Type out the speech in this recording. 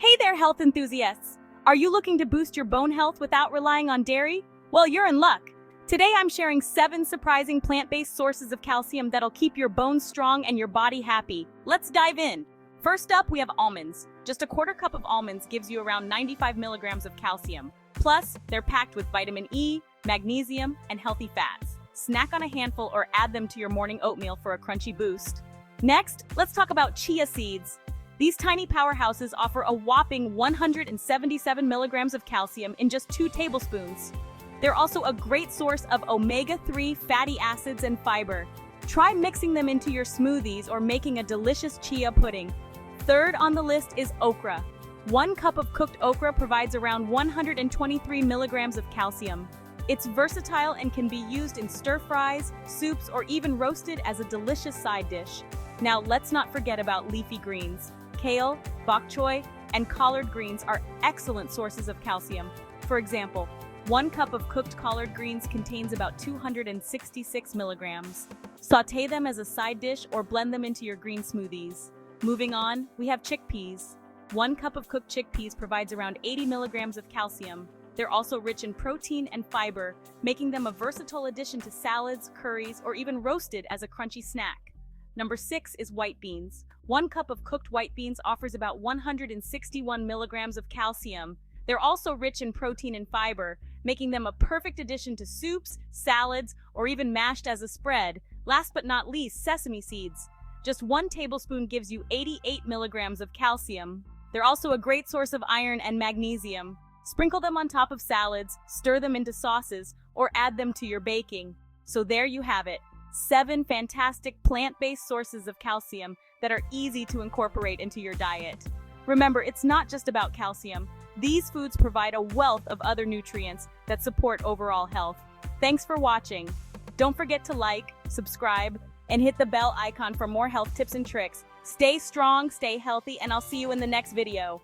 Hey there, health enthusiasts! Are you looking to boost your bone health without relying on dairy? Well, you're in luck. Today I'm sharing 7 surprising plant-based sources of calcium that'll keep your bones strong and your body happy. Let's dive in. First up, we have almonds. Just a quarter cup of almonds gives you around 95 milligrams of calcium. Plus, they're packed with vitamin E, magnesium, and healthy fats. Snack on a handful or add them to your morning oatmeal for a crunchy boost. Next, let's talk about chia seeds. These tiny powerhouses offer a whopping 177 milligrams of calcium in just 2 tablespoons. They're also a great source of omega-3 fatty acids and fiber. Try mixing them into your smoothies or making a delicious chia pudding. Third on the list is okra. 1 cup of cooked okra provides around 123 milligrams of calcium. It's versatile and can be used in stir-fries, soups, or even roasted as a delicious side dish. Now let's not forget about leafy greens. Kale, bok choy, and collard greens are excellent sources of calcium. For example, 1 cup of cooked collard greens contains about 266 milligrams. Sauté them as a side dish or blend them into your green smoothies. Moving on, we have chickpeas. 1 cup of cooked chickpeas provides around 80 milligrams of calcium. They're also rich in protein and fiber, making them a versatile addition to salads, curries, or even roasted as a crunchy snack. Number 6 is white beans. 1 cup of cooked white beans offers about 161 milligrams of calcium. They're also rich in protein and fiber, making them a perfect addition to soups, salads, or even mashed as a spread. Last but not least, sesame seeds. Just 1 tablespoon gives you 88 milligrams of calcium. They're also a great source of iron and magnesium. Sprinkle them on top of salads, stir them into sauces, or add them to your baking. So there you have it. 7 fantastic plant-based sources of calcium that are easy to incorporate into your diet. Remember, it's not just about calcium. These foods provide a wealth of other nutrients that support overall health. Thanks for watching. Don't forget to like, subscribe, and hit the bell icon for more health tips and tricks. Stay strong, stay healthy, and I'll see you in the next video.